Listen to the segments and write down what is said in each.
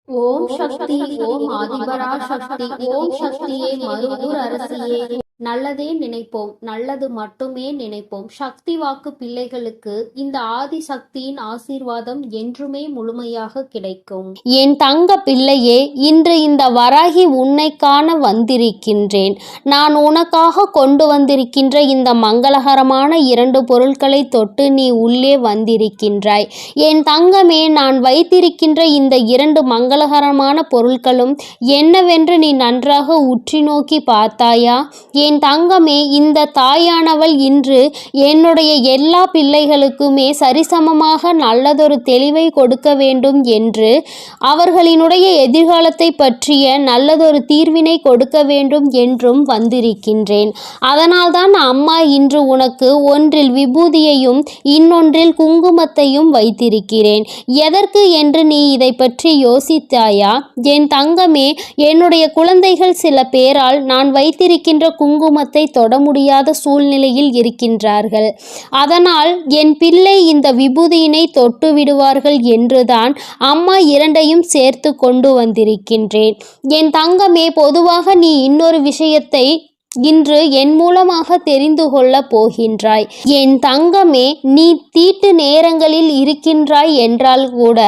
ஓம் சக்தி. ஓம் ஆதிபரா சக்தி. ஓம் சக்தியே மருவூர் அரசியே. நல்லதே நினைப்போம், நல்லது மட்டுமே நினைப்போம். சக்தி வாக்கு பிள்ளைகளுக்கு இந்த ஆதி சக்தியின் ஆசீர்வாதம் என்றுமே முழுமையாக கிடைக்கும். என் தங்க பிள்ளையே, இன்று இந்த வராகி உன்னை காண வந்திருக்கின்றேன். நான் உனக்காக கொண்டு வந்திருக்கின்ற இந்த மங்களகரமான 2 பொருட்களை தொட்டு நீ உள்ளே வந்திருக்கின்றாய். என் தங்கமே, நான் வைத்திருக்கின்ற இந்த 2 மங்களகரமான பொருட்களும் என்னவென்று நீ நன்றாக உற்றி நோக்கி பார்த்தாயா? என் தங்கமே, இந்த தாயானவள் இன்று என்னுடைய எல்லா பிள்ளைகளுக்குமே சரிசமமாக நல்லதொரு தெளிவை கொடுக்க வேண்டும் என்று, அவர்களினுடைய எதிர்காலத்தை பற்றிய நல்லதொரு தீர்வினை கொடுக்க வேண்டும் என்றும் வந்திருக்கின்றேன். அதனால்தான் அம்மா இன்று உனக்கு ஒன்றில் விபூதியையும் இன்னொன்றில் குங்குமத்தையும் வைத்திருக்கிறேன். எதற்கு என்று நீ இதை பற்றி யோசித்தாயா? என் தங்கமே, என்னுடைய குழந்தைகள் சில பேரால் நான் வைத்திருக்கின்ற குங்குமத்தை தொட முடியாத சூழ்நிலையில் இருக்கின்றார்கள். அதனால் என் பிள்ளை இந்த விபூதியினை தொட்டு விடுவார்கள் என்றுதான் அம்மா 2ஐயும் சேர்த்து கொண்டு வந்திருக்கின்றேன். என் தங்கமே, பொதுவாக நீ இன்னொரு விஷயத்தை இன்று என் மூலமாக தெரிந்து கொள்ள போகின்றாய். என் தங்கமே, நீ தீட்டு நேரங்களில் இருக்கின்றாய் என்றால் கூட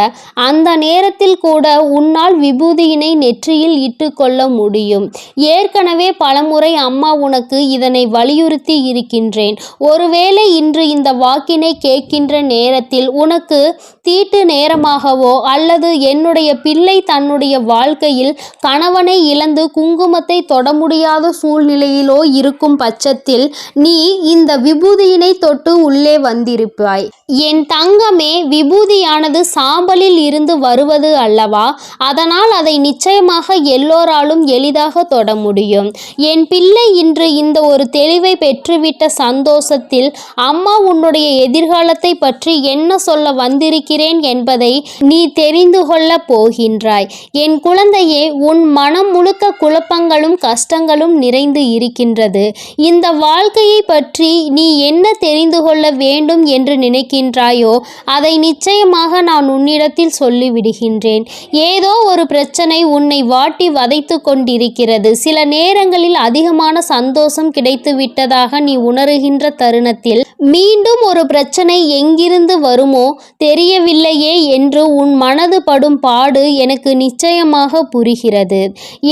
அந்த நேரத்தில் கூட உன்னால் விபூதியினை நெற்றியில் இட்டுக்கொள்ள முடியும். ஏற்கனவே பலமுறை அம்மா உனக்கு இதனை வலியுறுத்தி இருக்கின்றேன். ஒருவேளை இன்று இந்த வாக்கினை கேட்கின்ற நேரத்தில் உனக்கு தீட்டு நேரமாகவோ அல்லது என்னுடைய பிள்ளை தன்னுடைய வாழ்க்கையில் கணவனை இழந்து குங்குமத்தை தொட முடியாத சூழ்நிலையிலோ இருக்கும் பட்சத்தில் நீ இந்த விபூதியினை தொட்டு உள்ளே வந்திருப்பாய். என் தங்கமே, விபூதியானது சாம்பலில் இருந்து வருவது அல்லவா? அதனால் அதை நிச்சயமாக எல்லோராலும் எளிதாக தொட முடியும். என் பிள்ளை இன்று இந்த ஒரு தெளிவை பெற்றுவிட்ட சந்தோஷத்தில் அம்மா உன்னுடைய எதிர்காலத்தை பற்றி என்ன சொல்ல வந்திருக்கிறேன் என்பதை நீ தெரிந்து கொள்ள போகின்றாய். என் குழந்தையே, உன் மனம் முழுக்க குழப்பங்களும் கஷ்டங்களும் நிறைந்து இருக்கின்றது. இந்த வாழ்க்கையை பற்றி நீ என்ன தெரிந்து கொள்ள வேண்டும் என்று நினைக்கின்றாயோ அதை நிச்சயமாக நான் உன்னிடத்தில் சொல்லிவிடுகின்றேன். ஏதோ ஒரு பிரச்சனை உன்னை வாட்டி வதைத்து கொண்டிருக்கிறது. சில நேரங்களில் அதிகமான சந்தோஷம் கிடைத்து விட்டதாக நீ உணர்கின்ற தருணத்தில் மீண்டும் ஒரு பிரச்சனை எங்கிருந்து வருமோ தெரியவில்லையே என்று உன் மனது படும் பாடு எனக்கு நிச்சயமாக புரிகிறது.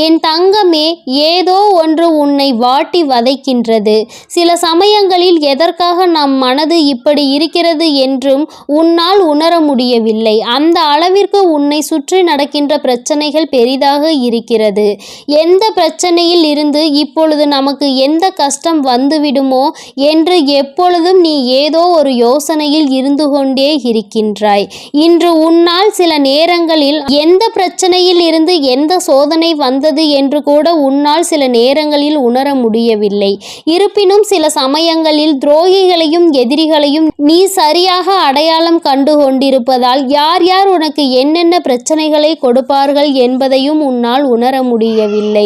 என் தங்கமே, ஏதோ ஒன்று உன்னை வாட்டி வதைக்கின்றது. சில சமயங்களில் எதற்காக நம் மனது இப்படி இருக்கிறது என்றும் உன்னால் உணர முடியவில்லை. அந்த அளவிற்கு உன்னை சுற்றி நடக்கின்ற பிரச்சனைகள் பெரிதாக இருக்கிறது. எந்த பிரச்சனையில் இருந்து இப்பொழுது நமக்கு எந்த கஷ்டம் வந்துவிடுமோ என்று எப்பொழுதும் நீ ஏதோ ஒரு யோசனையில் இருந்து கொண்டே இருக்கின்றாய். இன்று உன்னால் சில நேரங்களில் எந்த பிரச்சனையில் இருந்து எந்த சோதனை வந்தது என்று கூட உன்னால் சில நேரங்களில் உணர முடியவில்லை. இருப்பினும் சில சமயங்களில் துரோகிகளையும் எதிரிகளையும் நீ சரியாக அடையாளம் கண்டு கொண்டிருப்பதால் யார் யார் உனக்கு என்னென்ன பிரச்சனைகளை கொடுப்பார்கள் என்பதையும் உன்னால் உணர முடியவில்லை.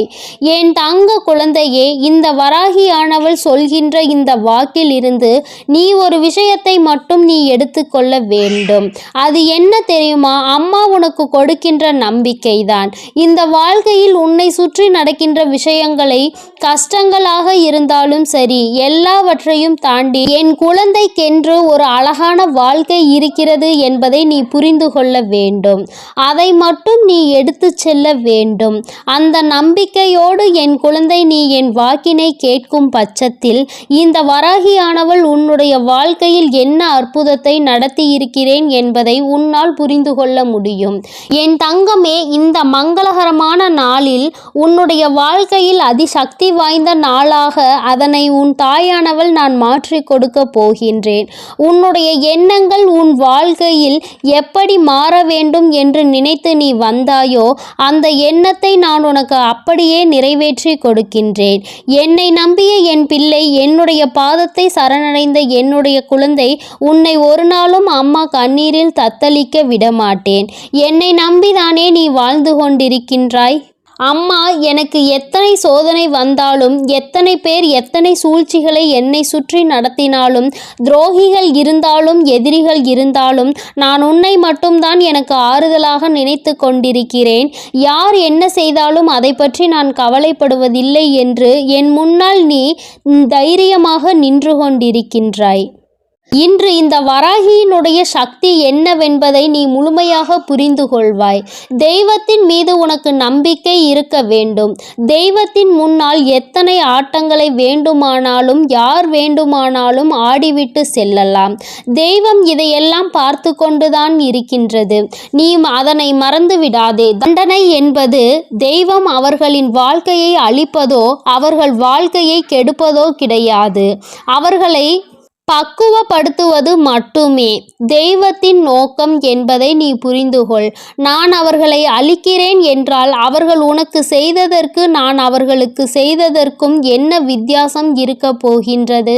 என் தங்க குழந்தையே, இந்த வராகியானவள் சொல்கின்ற இந்த வாக்கில் இருந்து நீ ஒரு விஷயத்தை மட்டும் நீ எடுத்துக்கொள்ள வேண்டும். அது என்ன தெரியுமா? அம்மா உனக்கு கொடுக்கின்ற நம்பிக்கைதான். இந்த வாழ்க்கையில் உன்னை சுற்றி நடக்கின்ற விஷயங்களை கஷ்டங்களாக இருந்தாலும் சரி, எல்லாவற்றையும் தாண்டி என் குழந்தைக்கென்று ஒரு அழகான வாழ்க்கை இருக்கிறது என்பதை நீ புரிந்து கொள்ள வேண்டும். அதை மட்டும் நீ எடுத்து செல்ல வேண்டும். அந்த நம்பிக்கையோடு என் குழந்தை நீ என் வாக்கினை கேட்கும் பட்சத்தில் இந்த வராகியானவள் உன்னுடைய வாழ்க்கையில் என்ன அற்புதத்தை நடத்தி இருக்கிறேன் என்பதை உன்னால் புரிந்து கொள்ள முடியும். என் தங்கமே, இந்த மங்களகரமான நாளில் உன்னுடைய வாழ்க்கையில் அதிசக்தி வாய்ந்த நாளாக அதனை உன் தாயானவள் நான் மாற்றி கொடுக்க போகின்றேன். உன்னுடைய எண்ணங்கள் உன் வாழ்க்கையில் எப்படி மாற வேண்டும் என்று நினைத்து நீ வந்தாயோ அந்த எண்ணத்தை நான் உனக்கு அப்படியே நிறைவேற்றி கொடுக்கின்றேன். என்னை நம்பிய என் பிள்ளை, என்னுடைய பாதத்தை சரணடைந்த என்னுடைய குழந்தை, உன்னை ஒரு நாளும் அம்மா கண்ணீரில் தத்தளிக்க விடமாட்டேன். என்னை நம்பிதானே நீ வாழ்ந்து கொண்டிருக்கின்றாய்? அம்மா, எனக்கு எத்தனை சோதனை வந்தாலும், எத்தனை பேர் எத்தனை சூழ்ச்சிகளை என்னை சுற்றி நடத்தினாலும், துரோகிகள் இருந்தாலும் எதிரிகள் இருந்தாலும், நான் உன்னை மட்டும்தான் எனக்கு ஆறுதலாக நினைத்து கொண்டிருக்கிறேன். யார் என்ன செய்தாலும் அதை பற்றி நான் கவலைப்படுவதில்லை என்று என் முன்னால் நீ தைரியமாக நின்று கொண்டிருக்கின்றாய். இன்று இந்த வராகியினுடைய சக்தி என்னவென்பதை நீ முழுமையாக புரிந்து கொள்வாய். தெய்வத்தின் மீது உனக்கு நம்பிக்கை இருக்க வேண்டும். தெய்வத்தின் முன்னால் எத்தனை ஆட்டங்களை வேண்டுமானாலும் யார் வேண்டுமானாலும் ஆடிவிட்டு செல்லலாம். தெய்வம் இதையெல்லாம் பார்த்து கொண்டுதான் இருக்கின்றது. நீ அதனை மறந்து விடாதே. தண்டனை என்பது தெய்வம் அவர்களின் வாழ்க்கையை அழிப்பதோ அவர்கள் வாழ்க்கையை கெடுப்பதோ கிடையாது. அவர்களை பக்குவப்படுத்துவது மட்டுமே தெய்வத்தின் நோக்கம் என்பதை நீ புரிந்துகொள். நான் அவர்களை அழிக்கிறேன் என்றால் அவர்கள் உனக்கு செய்ததற்கு நான் அவர்களுக்கு செய்ததற்கும் என்ன வித்தியாசம் இருக்க போகின்றது?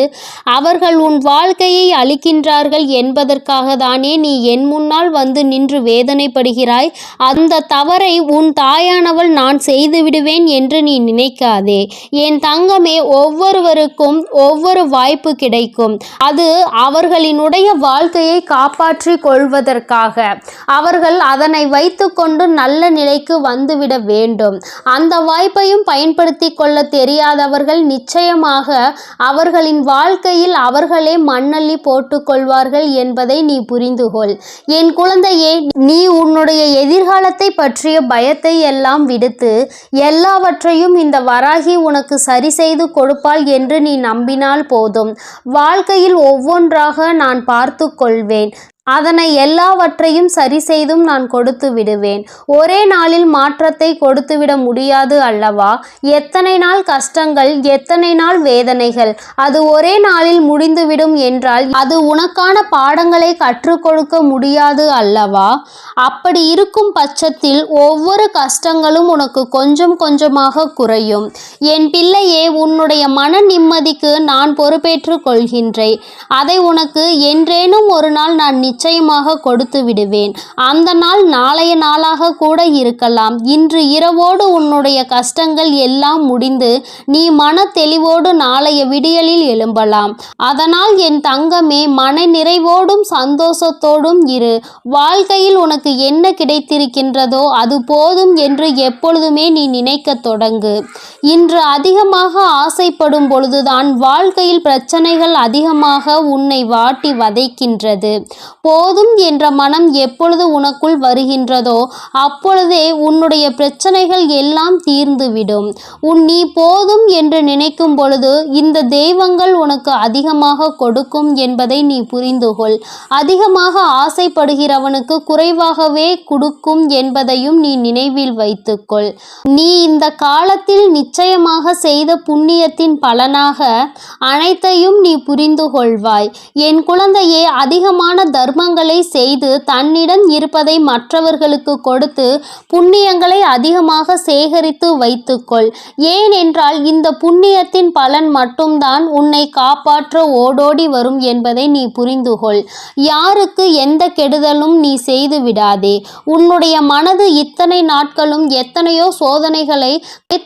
அவர்கள் உன் வாழ்க்கையை அழிக்கின்றார்கள் என்பதற்காக தானே நீ என் முன்னால் வந்து நின்று வேதனைப்படுகிறாய். அந்த தவறை உன் தாயானவள் நான் செய்து விடுவேன் என்று நீ நினைக்காதே. என் தங்கமே, ஒவ்வொருவருக்கும் ஒவ்வொரு வாய்ப்பு கிடைக்கும். அது அவர்களினுடைய வாழ்க்கையை காப்பாற்றி கொள்வதற்காக. அவர்கள் அதனை வைத்துக்கொண்டு நல்ல நிலைக்கு வந்துவிட வேண்டும். அந்த வாய்ப்பையும் பயன்படுத்தி கொள்ள தெரியாதவர்கள் நிச்சயமாக அவர்களின் வாழ்க்கையில் அவர்களே மண்ணள்ளி போட்டுக்கொள்வார்கள் என்பதை நீ புரிந்துகொள். என் குழந்தையே, நீ உன்னுடைய எதிர்காலத்தை பற்றிய பயத்தை எல்லாம் விடுத்து எல்லாவற்றையும் இந்த வராகி உனக்கு சரி செய்து கொடுப்பாள் என்று நீ நம்பினால் போதும். வாழ்க்கையில் ஒவ்வொன்றாக நான் பார்த்து கொள்வேன். அதனை எல்லாவற்றையும் சரி செய்தும் நான் கொடுத்து விடுவேன். ஒரே நாளில் மாற்றத்தை கொடுத்துவிட முடியாது அல்லவா? எத்தனை நாள் கஷ்டங்கள், எத்தனை நாள் வேதனைகள், அது ஒரே நாளில் முடிந்துவிடும் என்றால் அது உனக்கான பாடங்களை கற்றுக் கொடுக்க முடியாது அல்லவா? அப்படி இருக்கும் பட்சத்தில் ஒவ்வொரு கஷ்டங்களும் உனக்கு கொஞ்சம் கொஞ்சமாக குறையும். என் பிள்ளையே, உன்னுடைய மன நிம்மதிக்கு நான் பொறுப்பேற்று கொள்கின்றேன். அதை உனக்கு என்றேனும் ஒரு நாள் நான் நிச்சயமாக கொடுத்து விடுவேன். அந்த நாள் நாளைய நாளாக கூட இருக்கலாம். இன்று இரவோடு உன்னுடைய கஷ்டங்கள் எல்லாம் முடிந்து நீ மன தெளிவோடு நாளைய விடியலில் எழும்பலாம். அதனால் என் தங்கமே, மன நிறைவோடும் சந்தோஷத்தோடும் இரு. வாழ்க்கையில் உனக்கு என்ன கிடைத்திருக்கின்றதோ அது போதும் என்று எப்பொழுதுமே நீ நினைக்க தொடங்கு. இன்று அதிகமாக ஆசைப்படும் பொழுதுதான் வாழ்க்கையில் பிரச்சனைகள் அதிகமாக உன்னை வாட்டி வதைக்கின்றது. போதும் என்ற மனம் எப்பொழுது உனக்குள் வருகின்றதோ அப்பொழுதே உன்னுடைய பிரச்சனைகள் எல்லாம் தீர்ந்துவிடும். நீ போதும் என்று நினைக்கும் பொழுது இந்த தெய்வங்கள் உனக்கு அதிகமாக கொடுக்கும் என்பதை நீ புரிந்துகொள். அதிகமாக ஆசைப்படுகிறவனுக்கு குறைவாகவே கொடுக்கும் என்பதையும் நீ நினைவில் வைத்துக்கொள். நீ இந்த காலத்தில் நிச்சயமாக செய்த புண்ணியத்தின் பலனாக அனைத்தையும் நீ புரிந்து கொள்வாய். என் குழந்தையே, அதிகமான தர்மங்களை செய்து தன்னிடம் இருப்பதை மற்றவர்களுக்கு கொடுத்து புண்ணியங்களை அதிகமாக சேகரித்து வைத்துக்கொள். ஏனென்றால் இந்த புண்ணியத்தின் பலன் மட்டும்தான் உன்னை காப்பாற்ற ஓடோடி வரும் என்பதை நீ புரிந்துகொள். யாருக்கு எந்த கெடுதலும் நீ செய்து விடாதே. உன்னுடைய மனது இத்தனை நாட்களும் எத்தனையோ சோதனைகளை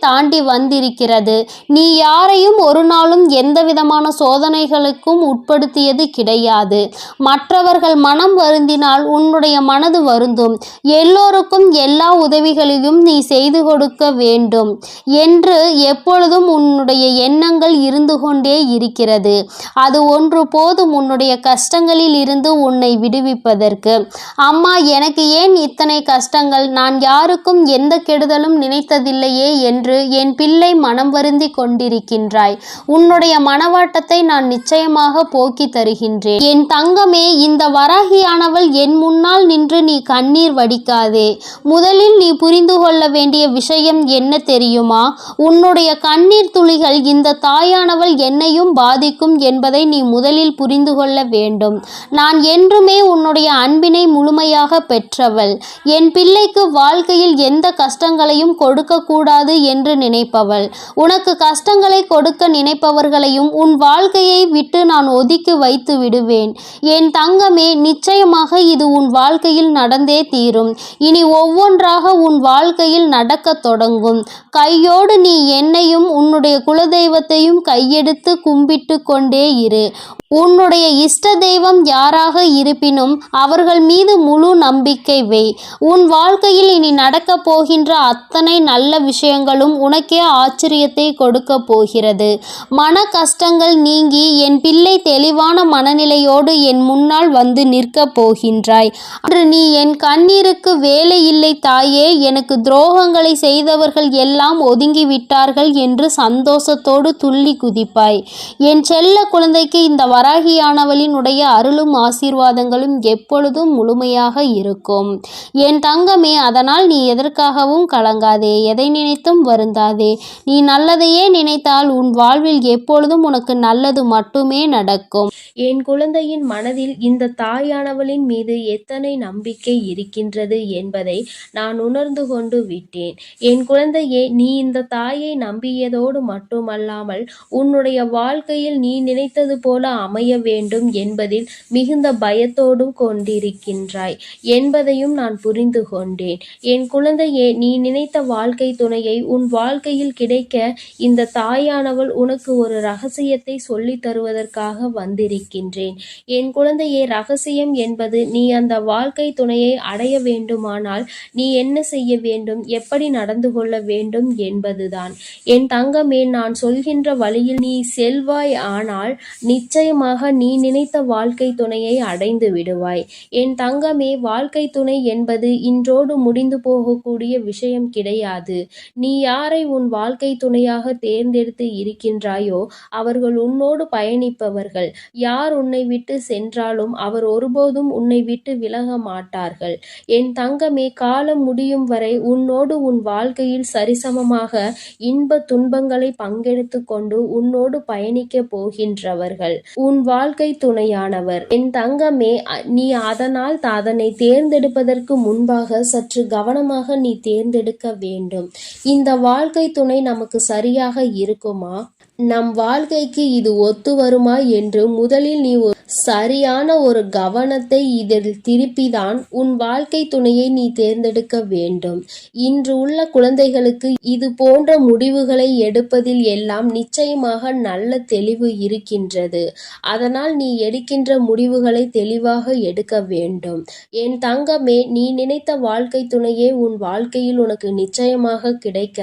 தாண்டி வந்திருக்கிறது. நீ யாரையும் ஒரு நாளும் எந்த விதமான சோதனைகளுக்கும் உட்படுத்தியது கிடையாது. மற்றவர்கள் மனம் வருந்தினால் உன்னுடைய மனது வருந்தும். எல்லோருக்கும் எல்லா உதவிகளையும் நீ செய்து கொடுக்க வேண்டும் என்று எப்பொழுதும் உன்னுடைய எண்ணங்கள் இருந்து கொண்டே இருக்கிறது. அது ஒன்று போதும் உன்னுடைய கஷ்டங்களில் இருந்து உன்னை விடுவிப்பதற்கு. அம்மா, எனக்கு ஏன் இத்தனை கஷ்டங்கள்? நான் யாருக்கும் எந்த கெடுதலும் நினைத்ததில்லையே என்று என் பிள்ளை மனம் வருந்தி கொண்டிருக்கின்றாய். உன்னுடைய மனவாட்டத்தை நான் நிச்சயமாக போக்கி தருகின்றேன். என் தங்கமே, இந்த வராகியானவள் என் முன்னால் நின்று நீ கண்ணீர் வடிக்காதே. முதலில் நீ புரிந்து கொள்ள வேண்டிய விஷயம் என்ன தெரியுமா? உன்னுடைய கண்ணீர் துளிகள் இந்த தாயானவள் என்னையும் பாதிக்கும் என்பதை நீ முதலில் புரிந்து கொள்ள வேண்டும். நான் என்றுமே உன்னுடைய அன்பினை முழுமையாக பெற்றவள். என் பிள்ளைக்கு வாழ்க்கையில் எந்த கஷ்டங்களையும் கொடுக்க கூடாது என்று நினைப்பவள். உனக்கு கஷ்டங்களை கொடுக்க நினைப்பவர்களையும் உன் வாழ்க்கையை விட்டு நான் ஒதுக்கி வைத்து விடுவேன். என் தங்கமே, நிச்சயமாக இது உன் வாழ்க்கையில் நடந்தே தீரும். இனி ஒவ்வொன்றாக உன் வாழ்க்கையில் நடக்கத் தொடங்கும். கையோடு நீ என்னையும் உன்னுடைய குலதெய்வத்தையும் கையெடுத்து கும்பிட்டு கொண்டே இரு. உன்னுடைய இஷ்ட தெய்வம் யாராக இருப்பினும் அவர்கள் மீது முழு நம்பிக்கை வை. உன் வாழ்க்கையில் இனி நடக்கப் போகின்ற அத்தனை நல்ல விஷயங்களும் உனக்கே ஆச்சரியத்தை கொடுக்க போகிறது. மன கஷ்டங்கள் நீங்கி என் பிள்ளை தெளிவான மனநிலையோடு என் முன்னால் வந்து நிற்கப் போகின்றாய். அன்று நீ என் கண்ணீருக்கு வேலை இல்லை தாயே, எனக்கு துரோகங்களை செய்தவர்கள் எல்லாம் ஒதுங்கிவிட்டார்கள் என்று சந்தோஷத்தோடு துள்ளி குதிப்பாய். என் செல்ல குழந்தைக்கு இந்த வராகியானவளின் உடைய அருளும் ஆசீர்வாதங்களும் எப்பொழுதும் முழுமையாக இருக்கும். என் தங்கமே, அதனால் நீ எதற்காகவும் கலங்காதே, எதை நினைத்தும் வருந்தாதே. நீ நல்லதையே நினைத்தால் உன் வாழ்வில் எப்பொழுதும் உனக்கு நல்லது மட்டுமே நடக்கும். என் குழந்தையின் மனதில் இந்த தாயானவளின் மீது எத்தனை நம்பிக்கை இருக்கின்றது என்பதை நான் உணர்ந்து கொண்டு விட்டேன். என் குழந்தையே, நீ இந்த தாயை நம்பியதோடு மட்டுமல்லாமல் உன்னுடைய வாழ்க்கையில் நீ நினைத்தது போல அமைய வேண்டும் என்பதில் மிகுந்த பயத்தோடும் கொண்டிருக்கின்றாய் என்பதையும் நான் புரிந்து கொண்டேன். என் குழந்தையே, நீ நினைத்த வாழ்க்கை துணையை உன் வாழ்க்கையில் கிடைக்க இந்த தாயானவள் உனக்கு ஒரு ரகசியத்தை சொல்லித் தருவதற்காக வந்திருக்கின்றேன். என் குழந்தையே, ரகசியம் என்பது நீ அந்த வாழ்க்கை துணையை அடைய வேண்டுமானால் நீ என்ன செய்ய வேண்டும், எப்படி நடந்து கொள்ள வேண்டும் என்பதுதான். என் தங்கமே, நான் சொல்கின்ற வழியில் நீ செல்வாய் ஆனால் நிச்சயமாக நீ நினைத்த வாழ்க்கை துணையை அடைந்து விடுவாய். என் தங்கமே, வாழ்க்கை துணை என்பது இன்றோடு முடிந்து போகக்கூடிய விஷயம் கிடையாது. நீ யாரை உன் வாழ்க்கை துணையாக தேர்ந்தெடுத்து இருக்கின்றாயோ அவர்கள் உன்னோடு பயணிப்பவர்கள். யார் உன்னை விட்டு சென்றாலும் அவர் ஒருபோதும் உன்னை விட்டு விலக மாட்டார்கள். என் தங்கமே, காலம் முடியும் வரை உன்னோடு உன் வாழ்க்கையில் சரிசமமாக இன்ப துன்பங்களை பங்கெடுத்து கொண்டு உன்னோடு பயணிக்க போகின்றவர்கள் உன் வாழ்க்கை துணையானவர். என் தங்கமே, நீ அதனால் அதனை தேர்ந்தெடுப்பதற்கு முன்பாக சற்று கவனமாக நீ தேர்ந்தெடுக்க வேண்டும். இந்த வாழ்க்கை துணை நமக்கு சரியாக இருக்குமா, நம் வாழ்க்கைக்கு இது ஒத்து வருமா என்று முதலில் நீ சரியான ஒரு கவனத்தை இதில் திருப்பிதான் உன் வாழ்க்கை துணையை நீ தேர்ந்தெடுக்க வேண்டும். இன்று உள்ள குழந்தைகளுக்கு இது போன்ற முடிவுகளை எடுப்பதில் எல்லாம் நிச்சயமாக நல்ல தெளிவு இருக்கின்றது. அதனால் நீ எடுக்கின்ற முடிவுகளை தெளிவாக எடுக்க வேண்டும். என் தங்கமே, நீ நினைத்த வாழ்க்கை துணையே உன் வாழ்க்கையில் உனக்கு நிச்சயமாக கிடைக்க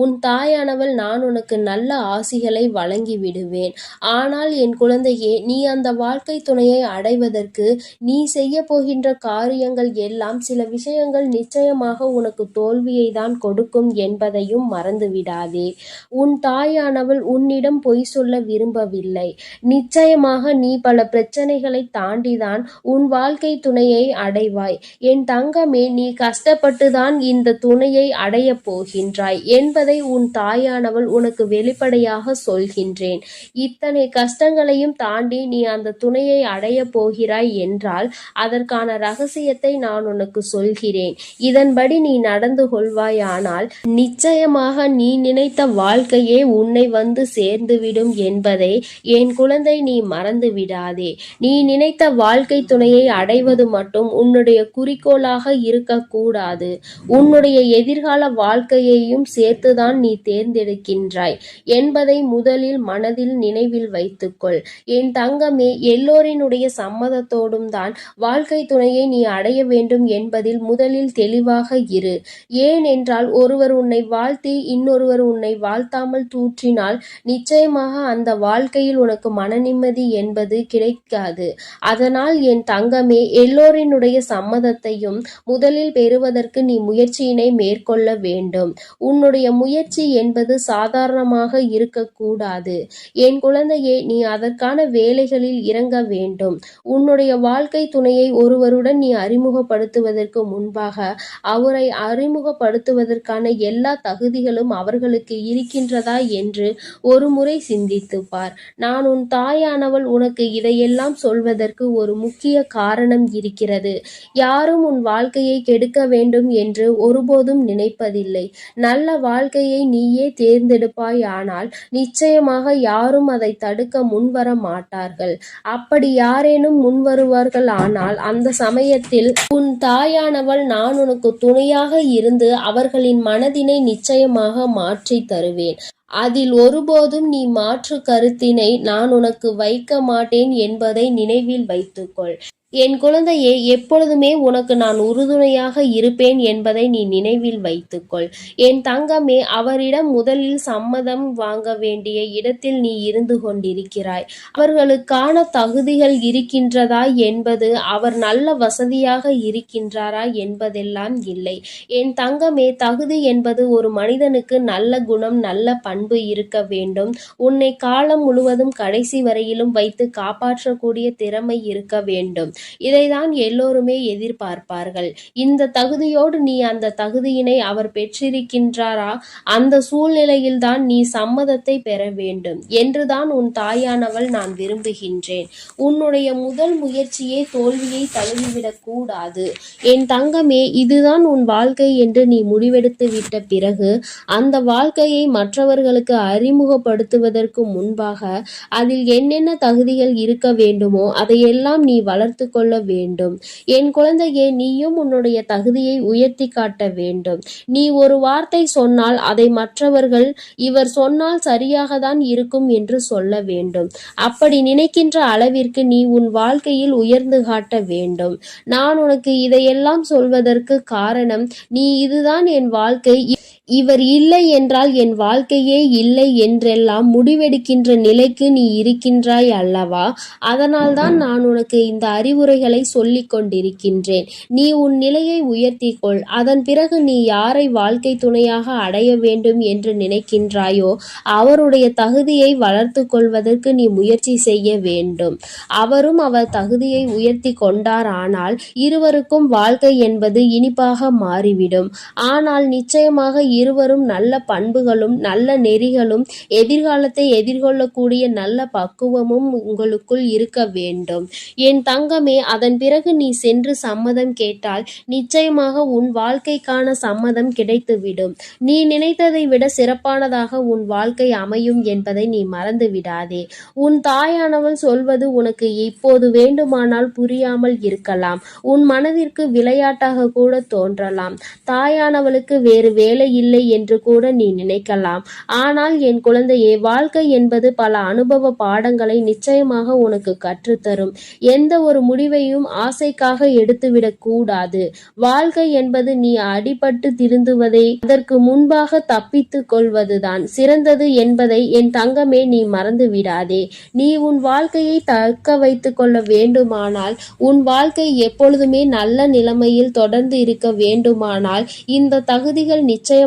உன் தாயானவள் நான் உனக்கு நல்ல ஆசிகளை வழங்கி விடுவேன். ஆனால் என் குழந்தையே, நீ அந்த வாழ்க்கை துணையை அடைவதற்கு நீ செய்ய போகின்ற காரியங்கள் எல்லாம் சில விஷயங்கள் நிச்சயமாக உனக்கு தோல்வியை தான் கொடுக்கும் என்பதையும் மறந்துவிடாதே. உன் தாயானவள் உன்னிடம் பொய் சொல்ல விரும்பவில்லை. நிச்சயமாக நீ பல பிரச்சனைகளை தாண்டிதான் உன் வாழ்க்கை துணையை அடைவாய். என் தங்கமே, நீ கஷ்டப்பட்டுதான் இந்த துணையை அடைய போகின்றாய் என்பதை உன் தாயானவள் உனக்கு வெளிப்படையாக சொல்கின்றேன். இத்தனை கஷ்டங்களையும் தாண்டி நீ அந்த துணையை அடைய போகிறாய் என்றால் அதற்கான ரகசியத்தை நான் உனக்கு சொல்கிறேன். இதன்படி நீ நடந்து கொள்வாயானால் நிச்சயமாக நீ நினைத்த வாழ்க்கையே உன்னை வந்து சேர்ந்துவிடும் என்பதை என் குழந்தை நீ மறந்து விடாதே. நீ நினைத்த வாழ்க்கை துணையை அடைவது மட்டும் உன்னுடைய குறிக்கோளாக இருக்கக்கூடாது. உன்னுடைய எதிர்கால வாழ்க்கையையும் சேர்த்துதான் நீ தேர்ந்தெடுக்கின்றாய் என்பதை முதலில் மனதில் நினைவில் வைத்துக்கொள். என் தங்கமே, எல்லோரினுடைய சம்மதத்தோடும் தான் வாழ்க்கை துணையை நீ அடைய வேண்டும் என்பதில் முதலில் தெளிவாக இரு. ஏனென்றால் ஒருவர் உன்னை வாழ்த்தி இன்னொருவர் உன்னை வாழ்த்தாமல் தூற்றினால் நிச்சயமாக அந்த வாழ்க்கையில் உனக்கு மன நிம்மதி என்பது கிடைக்காது. அதனால் என் தங்கமே, எல்லோரினுடைய சம்மதத்தையும் முதலில் பெறுவதற்கு நீ முயற்சியினை மேற்கொள்ள வேண்டும். உன்னுடைய முயற்சி என்பது சாதாரணமாக இருக்கக்கூடாது. என் குழந்தையே, நீ அதற்கான வேலைகளில் இறங்க வேண்டும். உன்னுடைய வாழ்க்கை துணையை ஒருவருடன் நீ அறிமுகப்படுத்துவதற்கு முன்பாக அவரை அறிமுகப்படுத்துவதற்கான எல்லா தகுதிகளும் அவர்களுக்கு இருக்கின்றதா என்று ஒரு முறை சிந்தித்து பார். நான் உன் தாயானவள் உனக்கு இதையெல்லாம் சொல்வதற்கு ஒரு முக்கிய காரணம் இருக்கிறது. யாரும் உன் வாழ்க்கையை கெடுக்க வேண்டும் என்று ஒருபோதும் நினைப்பதில்லை. நல்ல வாழ்க்கையை நீயே தேர்ந்தெடுப்பாய். ஆனால் நிச்சயமாக யாரும் அதை தடுக்க முன்வர மாட்டார்கள். அப்படி யாரேனும் முன்வருவார்கள் ஆனால் அந்த சமயத்தில் உன் தாயானவள் நான் உனக்கு துணையாக இருந்து அவர்களின் மனதினை நிச்சயமாக மாற்றி தருவேன். அதில் ஒருபோதும் நீ மாற்று கருத்தினை நான் உனக்கு வைக்க மாட்டேன் என்பதை நினைவில் வைத்துக்கொள். என் குழந்தையே, எப்பொழுதுமே உனக்கு நான் உறுதுணையாக இருப்பேன் என்பதை நீ நினைவில் வைத்துக்கொள். என் தங்கமே, அவரிடம் முதலில் சம்மதம் வாங்க வேண்டிய இடத்தில் நீ இருந்து கொண்டிருக்கிறாய். அவர்களுக்கான தகுதிகள் இருக்கின்றதா என்பது அவர் நல்ல வசதியாக இருக்கின்றாரா என்பதெல்லாம் இல்லை. என் தங்கமே, தகுதி என்பது ஒரு மனிதனுக்கு நல்ல குணம், நல்ல பண்பு இருக்க வேண்டும். உன்னை காலம் முழுவதும் கடைசி வரையிலும் வைத்து காப்பாற்றக்கூடிய திறமை இருக்க வேண்டும். இதைதான் எல்லோருமே எதிர்பார்ப்பார்கள். இந்த தகுதியோடு நீ அந்த தகுதியினை அவர் பெற்றிருக்கின்றாரா? அந்த சூழ்நிலையில்தான் நீ சம்மதத்தை பெற வேண்டும் என்றுதான் உன் தாயானவள் நான் விரும்புகின்றேன். உன்னுடைய முதல் முயற்சியே தோல்வியை தழுவிவிடக் கூடாது. என் தங்கமே, இதுதான் உன் வாழ்க்கை என்று நீ முடிவெடுத்து விட்ட பிறகு அந்த வாழ்க்கையை மற்றவர்களுக்கு அறிமுகப்படுத்துவதற்கு முன்பாக அதில் என்னென்ன தகுதிகள் இருக்க வேண்டுமோ அதையெல்லாம் நீ வளர்த்து கொள்ள வேண்டும். என் குழந்தையே, நீயும் உன்னுடைய தகுதியை உயர்த்தி காட்ட வேண்டும். நீ ஒரு வார்த்தை சொன்னால் அதை மற்றவர்கள் இவர் சொன்னால் சரியாக தான் இருக்கும் என்று சொல்ல வேண்டும். அப்படி நினைக்கின்ற அளவிற்கு நீ உன் வாழ்க்கையில் உயர்ந்து காட்ட வேண்டும். நான் உனக்கு இதையெல்லாம் சொல்வதற்கு காரணம், நீ இதுதான் என் வாழ்க்கை, இவர் இல்லை என்றால் என் வாழ்க்கையே இல்லை என்றெல்லாம் முடிவெடுக்கின்ற நிலைக்கு நீ இருக்கின்றாய் அல்லவா? அதனால்தான் நான் உனக்கு இந்த அறிவுரைகளை சொல்லிக் கொண்டிருக்கின்றேன். நீ உன் நிலையை உயர்த்திக்கொள். அதன் பிறகு நீ யாரை வாழ்க்கை துணையாக அடைய வேண்டும் என்று நினைக்கின்றாயோ அவருடைய தகுதியை வளர்த்து கொள்வதற்கு நீ முயற்சி செய்ய வேண்டும். அவரும் அவர் தகுதியை உயர்த்தி கொண்டார் ஆனால் இருவருக்கும் வாழ்க்கை என்பது இனிப்பாக மாறிவிடும். ஆனால் நிச்சயமாக இருவரும் நல்ல பண்புகளும் நல்ல நெறிகளும் எதிர்காலத்தை எதிர்கொள்ளக்கூடிய நல்ல பக்குவமும் உங்களுக்குள் இருக்க வேண்டும். என் தங்கமே, அதன் பிறகு நீ சென்று சம்மதம் கேட்டால் நிச்சயமாக உன் வாழ்க்கைக்கான சம்மதம் கிடைத்துவிடும். நீ நினைத்ததை விட சிறப்பானதாக உன் வாழ்க்கை அமையும் என்பதை நீ மறந்து விடாதே. உன் தாயானவள் சொல்வது உனக்கு இப்போது வேண்டுமானால் புரியாமல் இருக்கலாம். உன் மனதிற்கு விளையாட்டாக கூட தோன்றலாம். தாயானவளுக்கு வேறு வேலை இல்லை என்று கூட நீ நினைக்கலாம். ஆனால் என் குழந்தையே, வாழ்க்கை என்பது பல அனுபவ பாடங்களை நிச்சயமாக உனக்கு கற்றுத்தரும். எந்த ஒரு முடிவையும் ஆசைக்காக எடுத்துவிடக் கூடாது. வாழ்க்கை என்பது நீ அடிபட்டு திருந்துவதை அதற்கு முன்பாக தப்பித்து கொள்வதுதான் சிறந்தது என்பதை என் தங்கமே நீ மறந்து விடாதே. நீ உன் வாழ்க்கையை தக்க வைத்துக் கொள்ள வேண்டுமானால், உன் வாழ்க்கை எப்பொழுதுமே நல்ல நிலைமையில் தொடர்ந்து இருக்க வேண்டுமானால் இந்த தகுதிகள் நிச்சயமாக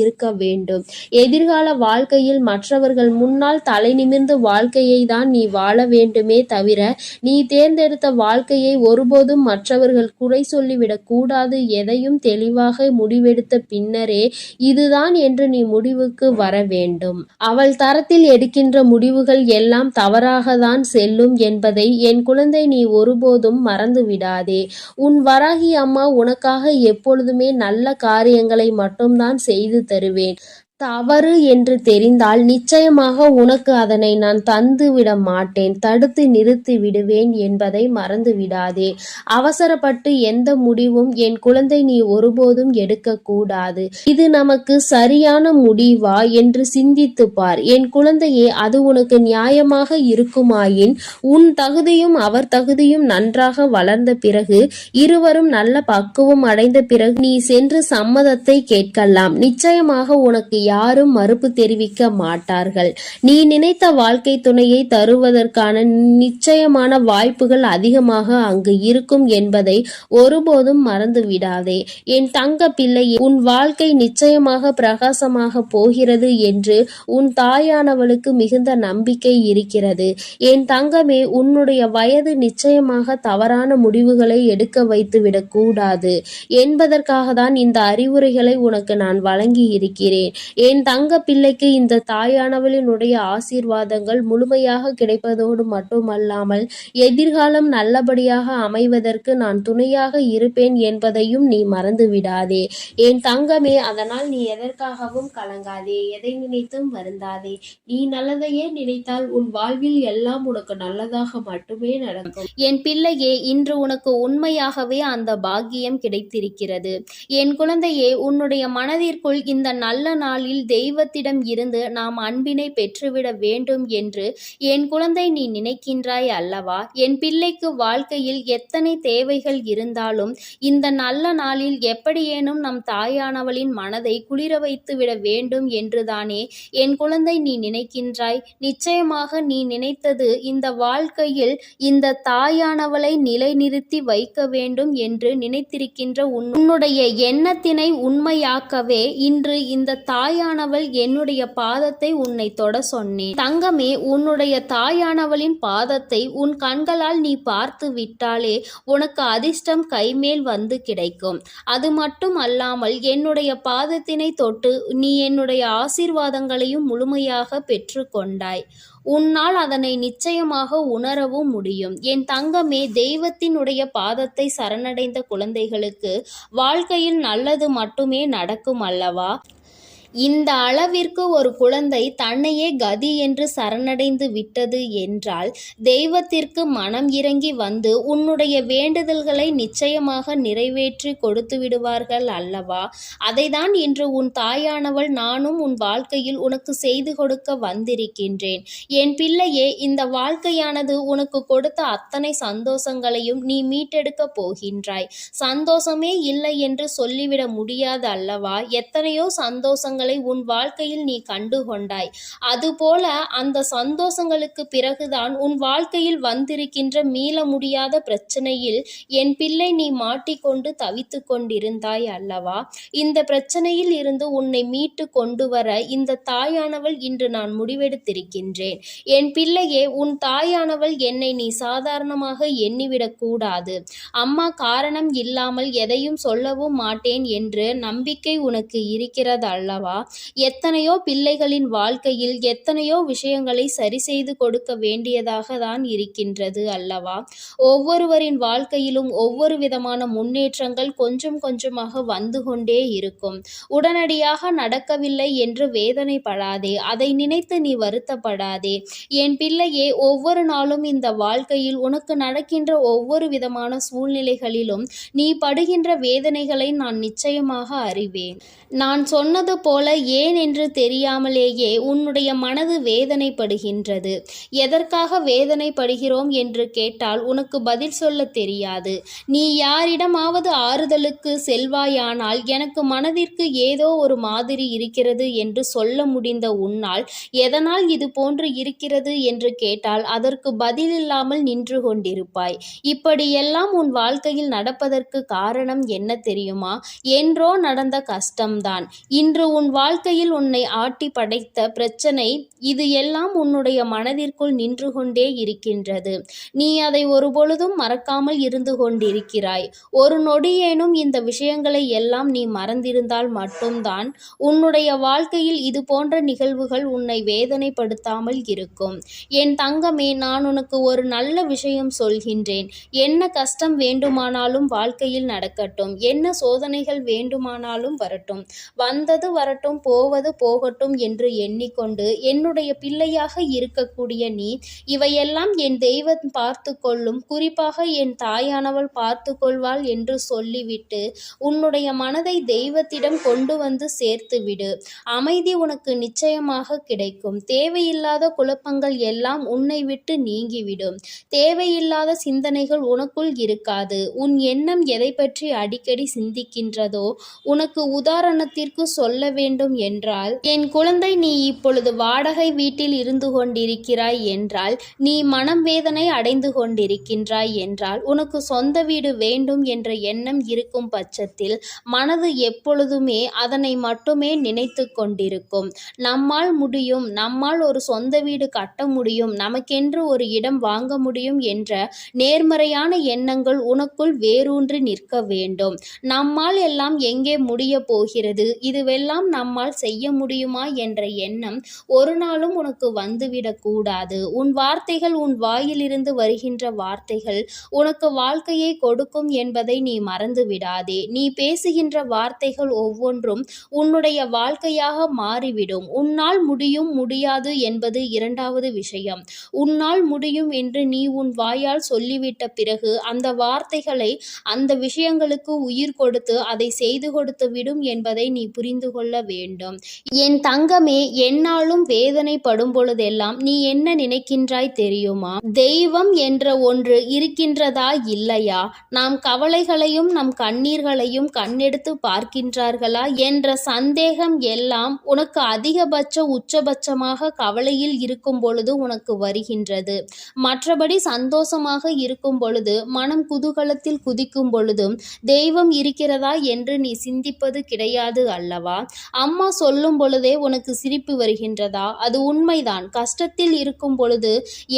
இருக்க வேண்டும். எதிர்கால வாழ்க்கையில் மற்றவர்கள் முன்னால் தலை நிமிர்ந்து வாழ்க்கையை தான் நீ வாழ வேண்டுமே தவிர நீ தேர்ந்தெடுத்த வாழ்க்கையை ஒருபோதும் மற்றவர்கள் குறை சொல்லிவிடக் கூடாது. எதையும் தெளிவாக முடிவெடுத்த பின்னரே இதுதான் என்று நீ முடிவுக்கு வர வேண்டும். அவள் தரத்தில் எடுக்கின்ற முடிவுகள் எல்லாம் தவறாக தான் செல்லும் என்பதை என் குழந்தை நீ ஒருபோதும் மறந்து விடாதே. உன் வராகி அம்மா உனக்காக எப்பொழுதுமே நல்ல காரியங்களை மட்டும்தான் செய்து தருவேன். தவறு என்று தெரிந்தால் நிச்சயமாக உனக்கு அதனை நான் தந்து விட மாட்டேன், தடுத்து நிறுத்தி விடுவேன் என்பதை மறந்து விடாதே. அவசரப்பட்டு எந்த முடிவும் என் குழந்தை நீ ஒருபோதும் எடுக்கக்கூடாது. இது நமக்கு சரியான முடிவா என்று சிந்தித்து பார். என் குழந்தையே, அது உனக்கு நியாயமாக இருக்குமாயின் உன் தகுதியும் அவர் தகுதியும் நன்றாக வளர்ந்த பிறகு இருவரும் நல்ல பக்குவம் அடைந்த பிறகு நீ சென்று சம்மதத்தை கேட்கலாம். நிச்சயமாக உனக்கு யாரும் மறுப்பு தெரிவிக்க மாட்டார்கள். நீ நினைத்த வாழ்க்கை துணையை தருவதற்கான நிச்சயமான வாய்ப்புகள் அதிகமாக அங்கு இருக்கும் என்பதை ஒருபோதும் மறந்து விடாதே. என் தங்க பிள்ளையே, உன் வாழ்க்கை நிச்சயமாக பிரகாசமாக போகிறது என்று உன் தாயானவளுக்கு மிகுந்த நம்பிக்கை இருக்கிறது. என் தங்கமே, உன்னுடைய வயது நிச்சயமாக தவறான முடிவுகளை எடுக்க வைத்துவிடக் கூடாது என்பதற்காக தான் இந்த அறிவுரைகளை உனக்கு நான் வழங்கி இருக்கிறேன். என் தங்க பிள்ளைக்கு இந்த தாயானவளினுடைய ஆசீர்வாதங்கள் முழுமையாக கிடைப்பதோடு மட்டுமல்லாமல் எதிர்காலம் நல்லபடியாக அமைவதற்கு நான் துணையாக இருப்பேன் என்பதையும் நீ மறந்து விடாதே என் தங்கமே. அதனால் நீ எதற்காகவும் கலங்காதே, எதை நினைத்தும் வருந்தாதே. நீ நல்லதையே நினைத்தால் உன் வாழ்வில் எல்லாம் உனக்கு நல்லதாக மட்டுமே நடக்கும். என் பிள்ளையே, இன்று உனக்கு உண்மையாகவே அந்த பாக்கியம் கிடைத்திருக்கிறது. என் குழந்தையே, உன்னுடைய மனதிற்குள் இந்த நல்ல நாளில் தெய்வத்திடம் இருந்து நாம் அன்பினை பெற்றுவிட வேண்டும் என்று என் குழந்தை நீ நினைக்கின்றாய் அல்லவா? என் பிள்ளைக்கு வாழ்க்கையில் எத்தனை தேவைகள் இருந்தாலும் இந்த நல்ல நாளில் எப்படியேனும் நம் தாயானவளின் மனதை குளிர வைத்து விட வேண்டும் என்றுதானே என் குழந்தை நீ நினைக்கின்றாய். நிச்சயமாக நீ நினைத்தது இந்த வாழ்க்கையில் இந்த தாயானவளை நிலைநிறுத்தி வைக்க வேண்டும் என்று நினைத்திருக்கின்ற உன்னுடைய எண்ணத்தினை உண்மையாக்கவே இன்று இந்த தாயானவள் என்னுடைய பாதத்தை உன்னை தொட சொன்னேன். தங்கமே, உன்னுடைய தாயானவளின் பாதத்தை உன் கண்களால் நீ பார்த்து விட்டாலே உனக்கு அதிர்ஷ்டம் கைமேல் வந்து கிடைக்கும். அது மட்டும் அல்லாமல் என்னுடைய பாதத்தினை தொட்டு நீ என்னுடைய ஆசீர்வாதங்களையும் முழுமையாக பெற்று கொண்டாய். உன்னால் அதனை நிச்சயமாக உணரவும் முடியும். என் தங்கமே, தெய்வத்தினுடைய பாதத்தை சரணடைந்த குழந்தைகளுக்கு வாழ்க்கையில் நல்லது மட்டுமே நடக்கும் அல்லவா? இந்த அளவிற்கு ஒரு குழந்தை தன்னையே கதி என்று சரணடைந்து விட்டது என்றால் தெய்வத்திற்கு மனம் இறங்கி வந்து உன்னுடைய வேண்டுதல்களை நிச்சயமாக நிறைவேற்றி கொடுத்து விடுவார்கள் அல்லவா? அதைதான் இன்று உன் தாயானவள் நானும் உன் வாழ்க்கையில் உனக்கு செய்து கொடுக்க வந்திருக்கின்றேன். என் பிள்ளையே, இந்த வாழ்க்கையானது உனக்கு கொடுத்த அத்தனை சந்தோஷங்களையும் நீ மீட்டெடுக்க போகின்றாய். சந்தோஷமே இல்லை என்று சொல்லிவிட முடியாது அல்லவா? எத்தனையோ சந்தோஷங்களை உன் வாழ்க்கையில் நீ கண்டு கொண்டாய். அதுபோல அந்த சந்தோஷங்களுக்கு பிறகுதான் உன் வாழ்க்கையில் வந்திருக்கின்ற மீள முடியாத பிரச்சனையில் என் பிள்ளை நீ மாட்டிக்கொண்டு தவித்து கொண்டிருந்தாய் அல்லவா? இந்த பிரச்சனையில் இருந்து உன்னை மீட்டு கொண்டு வர இந்த தாயானவள் இன்று நான் முடிவெடுத்திருக்கின்றேன். என் பிள்ளையே, உன் தாயானவள் என்னை நீ சாதாரணமாக எண்ணிவிடக் கூடாது. அம்மா காரணம் இல்லாமல் எதையும் சொல்லவும் மாட்டேன் என்று நம்பிக்கை உனக்கு இருக்கிறது அல்லவா? எத்தனையோ பிள்ளைகளின் வாழ்க்கையில் எத்தனையோ விஷயங்களை சரி செய்து கொடுக்க வேண்டியதாக தான் இருக்கின்றது அல்லவா? ஒவ்வொருவரின் வாழ்க்கையிலும் ஒவ்வொரு விதமான முன்னேற்றங்கள் கொஞ்சம் கொஞ்சமாக வந்து கொண்டே இருக்கும். உடனடியாக நடக்கவில்லை என்று வேதனைப்படாதே, அதை நினைத்து நீ வருத்தப்படாதே. என் பிள்ளையே, ஒவ்வொரு நாளும் இந்த வாழ்க்கையில் உனக்கு நடக்கின்ற ஒவ்வொரு விதமான சூழ்நிலைகளிலும் நீ படுகின்ற வேதனைகளை நான் நிச்சயமாக அறிவேன். நான் சொன்னது போல ஏன் என்று தெரியாமலேயே உன்னுடைய மனது வேதனைப்படுகின்றது. எதற்காக வேதனைப்படுகிறோம் என்று கேட்டால் உனக்கு பதில் சொல்ல தெரியாது. நீ யாரிடமாவது ஆறுதலுக்கு செல்வாயானால் எனக்கு மனதிற்கு ஏதோ ஒரு மாதிரி இருக்கிறது என்று சொல்ல முடிந்த உன்னால் எதனால் இது போன்று இருக்கிறது என்று கேட்டால் அதற்கு பதில் இல்லாமல் நின்று கொண்டிருப்பாய். இப்படியெல்லாம் உன் வாழ்க்கையில் நடப்பதற்கு காரணம் என்ன தெரியுமா? என்றோ நடந்த கஷ்டம்தான் இன்று உன் வாழ்க்கையில் உன்னை ஆட்டி படைத்த பிரச்சனை. இது எல்லாம் உன்னுடைய மனதிற்குள் நின்று கொண்டே இருக்கின்றது. நீ அதை ஒருபொழுதும் மறக்காமல் இருந்து கொண்டிருக்கிறாய். ஒரு நொடியேனும் இந்த விஷயங்களை எல்லாம் நீ மறந்திருந்தால் மட்டும்தான் உன்னுடைய வாழ்க்கையில் இது போன்ற நிகழ்வுகள் உன்னை வேதனைப்படுத்தாமல் இருக்கும். என் தங்கமே, நான் உனக்கு ஒரு நல்ல விஷயம் சொல்கின்றேன். என்ன கஷ்டம் வேண்டுமானாலும் வாழ்க்கையில் நடக்கட்டும், என்ன சோதனைகள் வேண்டுமானாலும் வரட்டும், வந்தது வரட்டும், போவது போகட்டும் என்று எண்ணிக்கொண்டு என்னுடைய பிள்ளையாக இருக்கக்கூடிய நீ இவையெல்லாம் என் தெய்வம் பார்த்து கொள்ளும், குறிப்பாக என் தாயானவள் பார்த்து கொள்வாள் என்று சொல்லிவிட்டு உன்னுடைய மனதை தெய்வத்திடம் கொண்டு வந்து சேர்த்து விடு. அமைதி உனக்கு நிச்சயமாக கிடைக்கும். தேவையில்லாத குழப்பங்கள் எல்லாம் உன்னை விட்டு நீங்கிவிடும். தேவையில்லாத சிந்தனைகள் உனக்குள் இருக்காது. உன் எண்ணம் எதை பற்றி அடிக்கடி சிந்திக்கின்றதோ, உனக்கு உதாரணத்திற்கு சொல்ல வேண்டும் என்றால், என் குழந்தை, நீ இப்பொழுது வாடகை வீட்டில் இருந்து கொண்டிருக்கிறாய் என்றால், நீ மனம் வேதனை அடைந்து கொண்டிருக்கின்றாய் என்றால், உனக்கு சொந்த வீடு வேண்டும் என்ற எண்ணம் இருக்கும் பட்சத்தில் மனது எப்பொழுதுமே அதனை மட்டுமே நினைத்து கொண்டிருக்கும். நம்மால் முடியும், நம்மால் ஒரு சொந்த வீடு கட்ட முடியும், நமக்கென்று ஒரு இடம் வாங்க முடியும் என்ற நேர்மறையான எண்ணங்கள் உனக்குள் வேரூன்றி நிற்க வேண்டும். நம்மால் எல்லாம் எங்கே முடிய போகிறது, இதுவெல்லாம் நம்மால் செய்ய முடியுமா என்ற எண்ணம் ஒரு நாளும் உனக்கு வந்துவிடக் கூடாது. உன் வார்த்தைகள், உன் வாயிலிருந்து வருகின்ற வார்த்தைகள் உனக்கு வாழ்க்கையை கொடுக்கும் என்பதை நீ மறந்து விடாதே. நீ பேசுகின்ற வார்த்தைகள் ஒவ்வொன்றும் உன்னுடைய வாழ்க்கையாக மாறிவிடும். உன்னால் முடியும், முடியாது என்பது இரண்டாவது விஷயம். உன்னால் முடியும் என்று நீ உன் வாயால் சொல்லிவிட்ட பிறகு அந்த வார்த்தைகளை, அந்த விஷயங்களுக்கு உயிர் கொடுத்து அதை செய்து கொடுத்து விடும் என்பதை நீ புரிந்து கொள்ள வேண்டும். என் தங்கமே, என்னாலும் வேதனைப்படும் பொழுதெல்லாம் நீ என்ன நினைக்கின்றாய் தெரியுமா? தெய்வம் என்ற ஒன்று இருக்கின்றதா இல்லையா? நாம் கவலைகளையும் நம் கண்ணீர்களையும் கண்ணெடுத்து பார்க்கின்றார்களா என்ற சந்தேகம் எல்லாம் உனக்கு அதிகபட்ச உச்சபட்சமாக கவலையில் இருக்கும் பொழுது உனக்கு வருகின்றது. மற்றபடி சந்தோஷமாக இருக்கும் பொழுது, மனம் குதூகலத்தில் குதிக்கும் பொழுதும் தெய்வம் இருக்கிறதா என்று நீ சிந்திப்பது கிடையாது அல்லவா? அம்மா சொல்லும் பொழுதே உனக்கு சிரிப்பு வருகின்றதா? அது உண்மைதான். கஷ்டத்தில் இருக்கும் பொழுது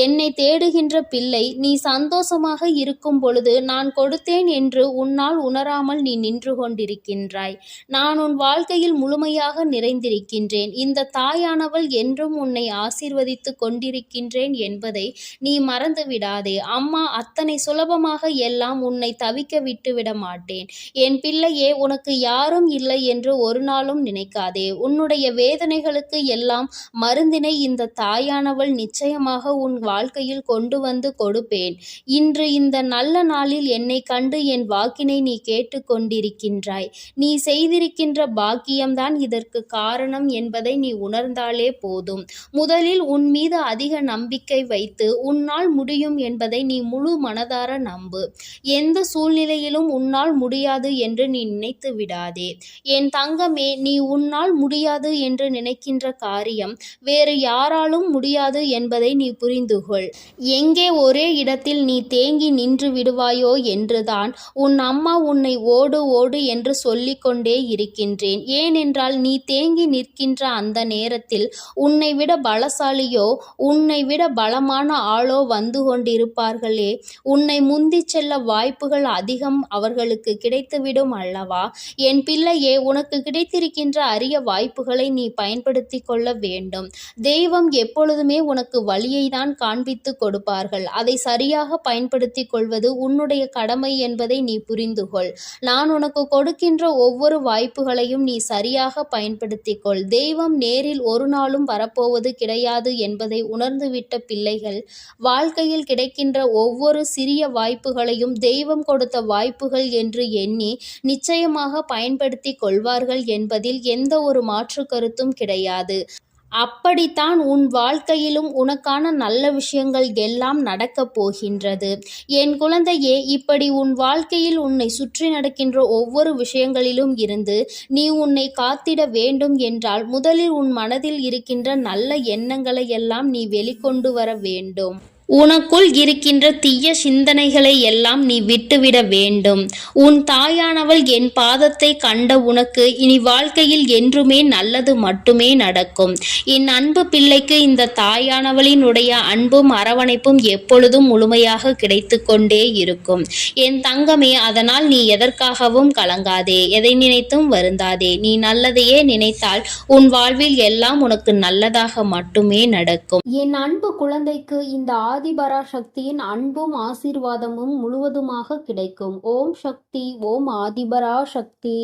என்னை தேடுகின்ற பிள்ளை, நீ சந்தோஷமாக இருக்கும் பொழுது நான் கொடுத்தேன் என்று உன்னால் உணராமல் நீ நின்று கொண்டிருக்கின்றாய். நான் உன் வாழ்க்கையில் முழுமையாக நிறைந்திருக்கின்றேன். இந்த தாயானவள் என்றும் உன்னை ஆசீர்வதித்து கொண்டிருக்கின்றேன் என்பதை நீ மறந்து விடாதே. அம்மா அத்தனை சுலபமாக எல்லாம் உன்னை தவிக்க விட்டுவிட மாட்டேன். என் பிள்ளையே, உனக்கு யாரும் இல்லை என்று ஒரு நாளும் நினைக்காதே. உன்னுடைய வேதனைகளுக்கு எல்லாம் மருந்தினை இந்த தாயானவள் நிச்சயமாக உன் வாழ்க்கையில் கொண்டு வந்து கொடுப்பேன். இன்று இந்த நல்ல நாளில் என்னை கண்டு என் வாக்கினை நீ கேட்டு கொண்டிருக்கின்றாய். நீ செய்திருக்கின்ற பாக்கியம்தான் இதற்கு காரணம் என்பதை நீ உணர்ந்தாலே போதும். முதலில் உன் மீது அதிக நம்பிக்கை வைத்து உன்னால் முடியும் என்பதை நீ முழு மனதார நம்பு. எந்த சூழ்நிலையிலும் உன்னால் முடியாது என்று நீ நினைத்து விடாதே. என் தங்கமே, நீ உன்னால் முடியாது என்று நினைக்கின்ற காரியம் வேறு யாராலும் முடியாது என்பதை நீ புரிந்துகொள். எங்கே ஒரே இடத்தில் நீ தேங்கி நின்று விடுவாயோ என்றுதான் உன் அம்மா உன்னை ஓடு ஓடு என்று சொல்லிக்கொண்டே இருக்கின்றேன். ஏனென்றால் நீ தேங்கி நிற்கின்ற அந்த நேரத்தில் உன்னை விட பலசாலியோ, உன்னை விட பலமான ஆளோ வந்து கொண்டிருப்பார்களே. உன்னை முந்திச் செல்ல வாய்ப்புகள் அதிகம் அவர்களுக்கு கிடைத்துவிடும் அல்லவா? என் பிள்ளையே, உனக்கு கிடைத்திருக்கின்ற அரிய வாய்ப்புகளை நீ பயன்படுத்தி கொள்ள வேண்டும். தெய்வம் எப்பொழுதுமே உனக்கு வழியை தான் காண்பித்து கொடுப்பார்கள். அதை சரியாக பயன்படுத்தி கொள்வது உன்னுடைய கடமை என்பதை நீ புரிந்து கொள். நான் உனக்கு கொடுக்கின்ற ஒவ்வொரு வாய்ப்புகளையும் நீ சரியாக பயன்படுத்தி கொள். தெய்வம் நேரில் ஒரு நாளும் வரப்போவது கிடையாது என்பதை உணர்ந்துவிட்ட பிள்ளைகள் வாழ்க்கையில் கிடைக்கின்ற ஒவ்வொரு சிறிய வாய்ப்புகளையும் தெய்வம் கொடுத்த வாய்ப்புகள் என்று எண்ணி நிச்சயமாக பயன்படுத்தி கொள்வார்கள் என்பதில் எந்த ஒரு மாற்று கருத்தும் கிடையாது. அப்படித்தான் உன் வாழ்க்கையிலும் உனக்கான நல்ல விஷயங்கள் எல்லாம் நடக்கப் போகின்றது. என் குழந்தையே, இப்படி உன் வாழ்க்கையில் உன்னை சுற்றி நடக்கின்ற ஒவ்வொரு விஷயங்களிலும் இருந்து நீ உன்னை காத்திட வேண்டும் என்றால் முதலில் உன் மனதில் இருக்கின்ற நல்ல எண்ணங்களை எல்லாம் நீ வெளிக்கொண்டு வர வேண்டும். உனக்குள் இருக்கின்ற தீய சிந்தனைகளை எல்லாம் நீ விட்டுவிட வேண்டும். உன் தாயானவள் என் பாதத்தை கண்ட உனக்கு இனி வாழ்க்கையில் என்றுமே நல்லது மட்டுமே நடக்கும். என் அன்பு பிள்ளைக்கு இந்த தாயானவளினுடைய அன்பும் அரவணைப்பும் எப்பொழுதும் முழுமையாக கிடைத்து கொண்டே இருக்கும். என் தங்கமே, அதனால் நீ எதற்காகவும் கலங்காதே, எதை நினைத்தும் வருந்தாதே. நீ நல்லதையே நினைத்தால் உன் வாழ்வில் எல்லாம் உனக்கு நல்லதாக மட்டுமே நடக்கும். என் அன்பு குழந்தைக்கு இந்த ஆதிபராசக்தியின் அன்பும் ஆசீர்வாதமும் முழுவதுமாக கிடைக்கும். ஓம் சக்தி, ஓம் ஆதிபராசக்தி.